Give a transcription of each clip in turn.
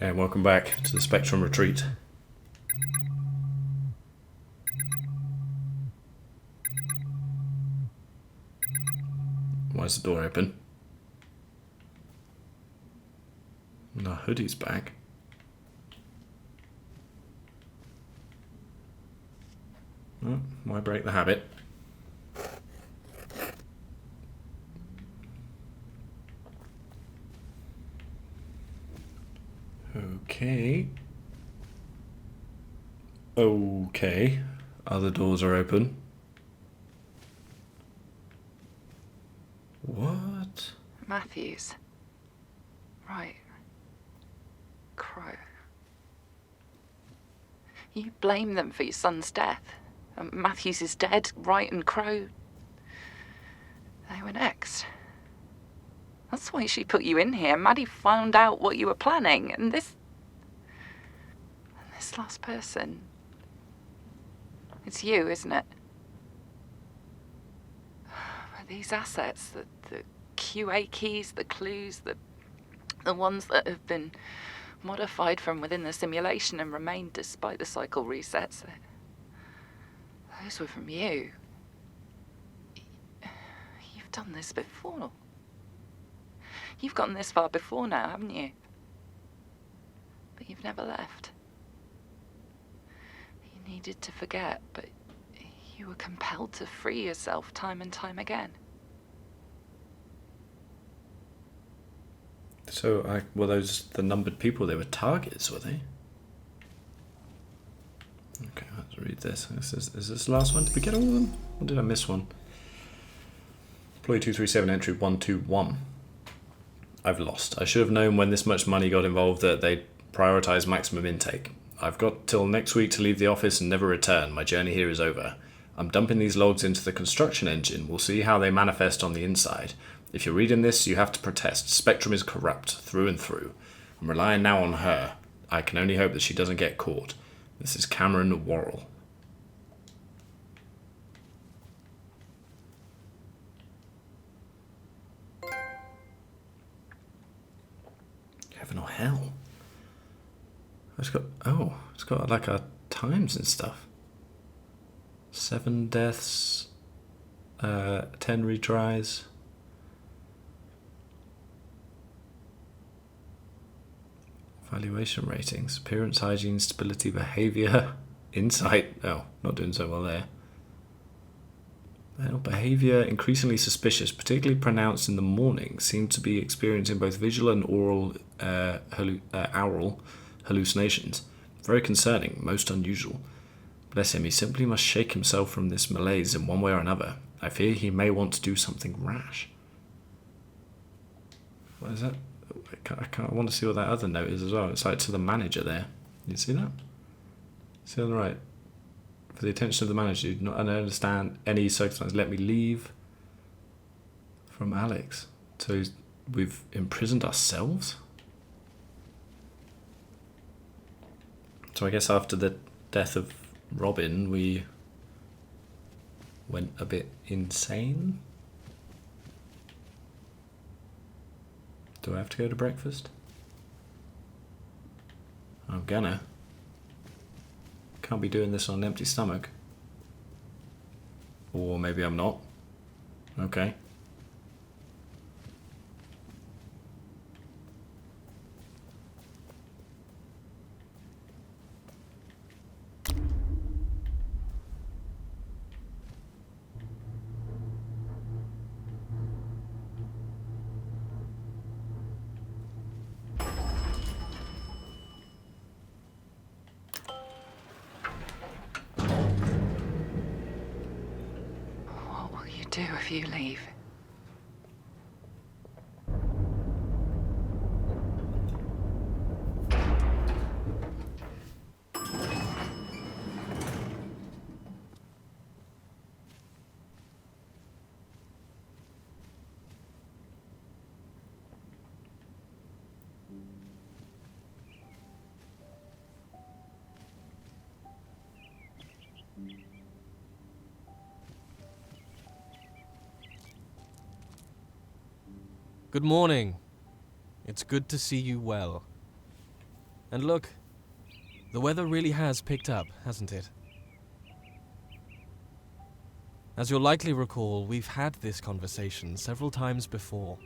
And welcome back to the Spectrum Retreat. Why is the door open? No, Hoodie's back. Oh, why break the habit? Okay. Okay. Other doors are open. What? Matthews. Right. Crow. You blame them for your son's death. Matthews is dead, Wright and Crow. They were next. That's why she put you in here. Maddie found out what you were planning, and this last person. It's you, isn't it? These assets, the QA keys, the clues, the ones that have been modified from within the simulation and remained despite the cycle resets. Those were from you. You've done this before. You've gotten this far before now, haven't you? But you've never left. You needed to forget, but you were compelled to free yourself time and time again. So, were those the numbered people? They were targets, were they? Okay, let's read this. Is this the last one? Did we get all of them? Or did I miss one? Employee 237, entry 121. I've lost. I should have known when this much money got involved that they'd prioritise maximum intake. I've got till next week to leave the office and never return. My journey here is over. I'm dumping these logs into the construction engine. We'll see how they manifest on the inside. If you're reading this, you have to protest. Spectrum is corrupt, through and through. I'm relying now on her. I can only hope that she doesn't get caught. This is Cameron Worrell. Heaven or hell? It's got like a times and stuff. 7 deaths, 10 retries. Valuation ratings, appearance, hygiene, stability, behaviour, insight. Oh, not doing so well there. Well, behaviour increasingly suspicious, particularly pronounced in the morning, seemed to be experiencing both visual and aural hallucinations. Very concerning, most unusual. Bless him, he simply must shake himself from this malaise in one way or another. I fear he may want to do something rash. What is that? I want to see what that other note is as well. It's like to the manager there. You see that? See on the right? For the attention of the manager, do not understand any circumstance. Let me leave. From Alex. So we've imprisoned ourselves? So I guess after the death of Robin, we went a bit insane. Do I have to go to breakfast? I'm gonna. Can't be doing this on an empty stomach. Or maybe I'm not. Okay. What will you do if you leave? Good morning. It's good to see you well. And look, the weather really has picked up, hasn't it? As you'll likely recall, we've had this conversation several times before.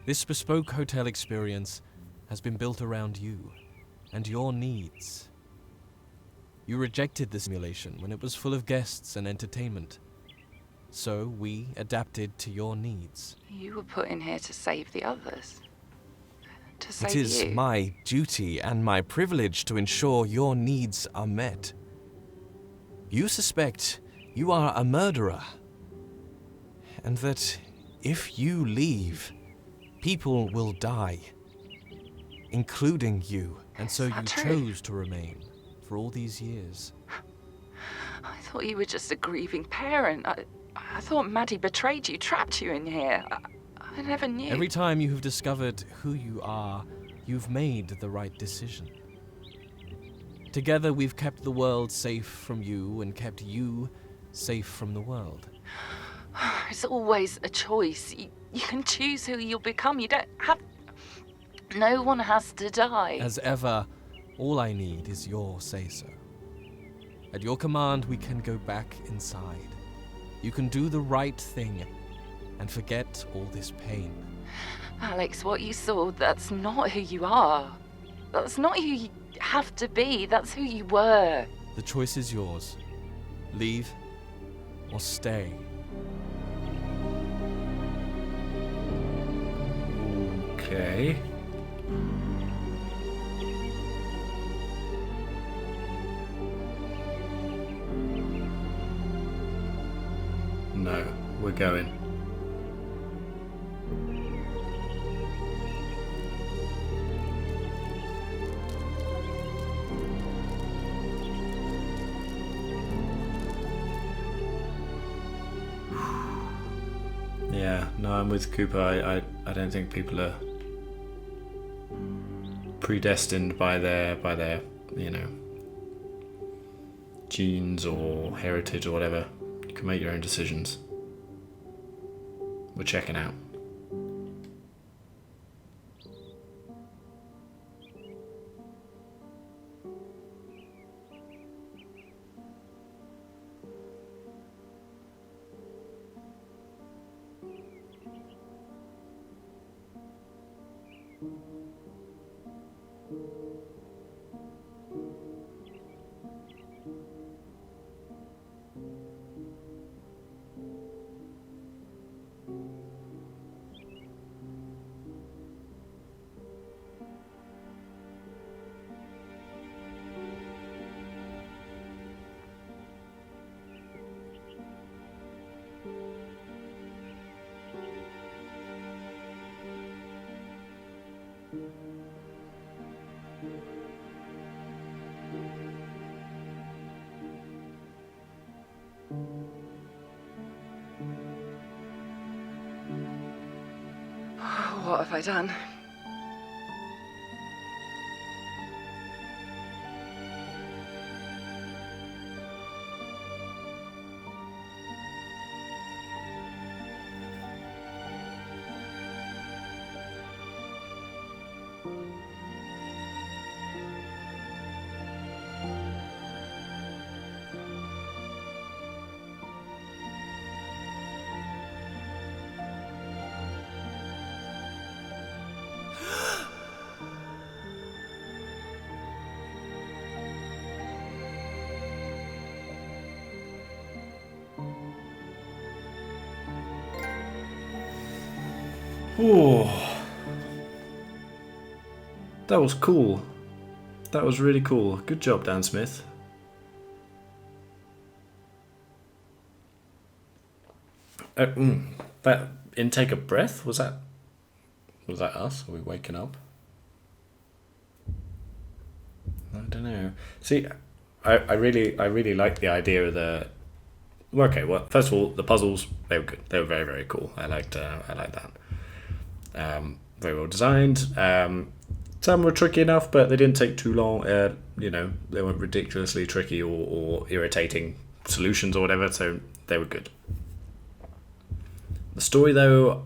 This bespoke hotel experience has been built around you and your needs. You rejected the simulation when it was full of guests and entertainment. So we adapted to your needs. You were put in here to save the others. To save It is you. my duty and my privilege to ensure your needs are met. You suspect you are a murderer, and that if you leave, people will die, including you, and so Is you that true? chose to remain for all these years. I thought you were just a grieving parent. I thought Maddie betrayed you, trapped you in here. I never knew. Every time you have discovered who you are, you've made the right decision. Together we've kept the world safe from you and kept you safe from the world. It's always a choice. You can choose who you'll become. You don't have... No one has to die. As ever, all I need is your say-so. At your command, we can go back inside. You can do the right thing and forget all this pain. Alex, what you saw, that's not who you are. That's not who you have to be. That's who you were. The choice is yours. Leave or stay. Okay. No, we're going. Yeah, no, I'm with Cooper. I don't think people are predestined by their genes or heritage or whatever. You can make your own decisions. We're checking out. What have I done? Ooh. That was cool. That was really cool. Good job, Dan Smith. That intake of breath, was that us? Are we waking up? I don't know. See, I really like the idea of the. Well, okay, well, first of all, the puzzles, they were good. They were very, very cool. I liked that. Very well designed. Some were tricky enough, but they didn't take too long. They weren't ridiculously tricky or irritating solutions or whatever, so they were good. The story, though,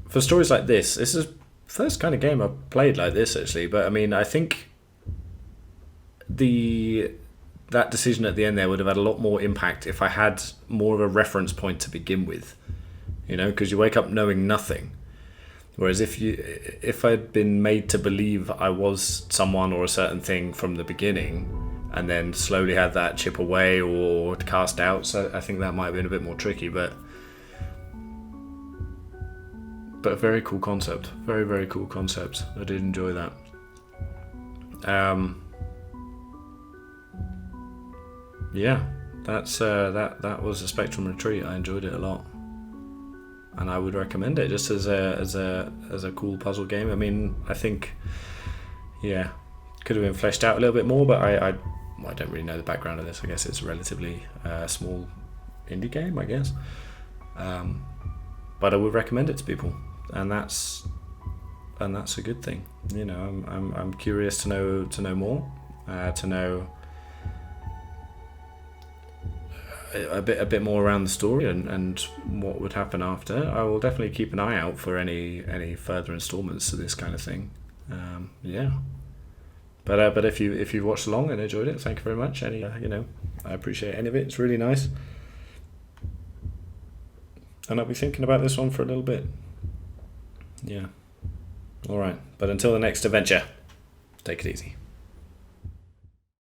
for stories like this is the first kind of game I've played like this, actually. But I mean, I think that decision at the end there would have had a lot more impact if I had more of a reference point to begin with, you know, because you wake up knowing nothing. Whereas if I'd been made to believe I was someone or a certain thing from the beginning, and then slowly had that chip away or cast out, so I think that might have been a bit more tricky. But very cool concept, very, very cool concept. I did enjoy that. Yeah, that was a Spectrum Retreat. I enjoyed it a lot, and I would recommend it just as a cool puzzle game. I mean, I think, yeah, could have been fleshed out a little bit more, but I don't really know the background of this. I guess it's a relatively small indie game, I guess. But I would recommend it to people, and that's a good thing. You know, I'm curious to know more, to know a bit more around the story and what would happen after. I will definitely keep an eye out for any further installments to this kind of thing. Yeah. But if you've watched along and enjoyed it, thank you very much. I appreciate any of it. It's really nice. And I'll be thinking about this one for a little bit. Yeah. All right. But until the next adventure, take it easy.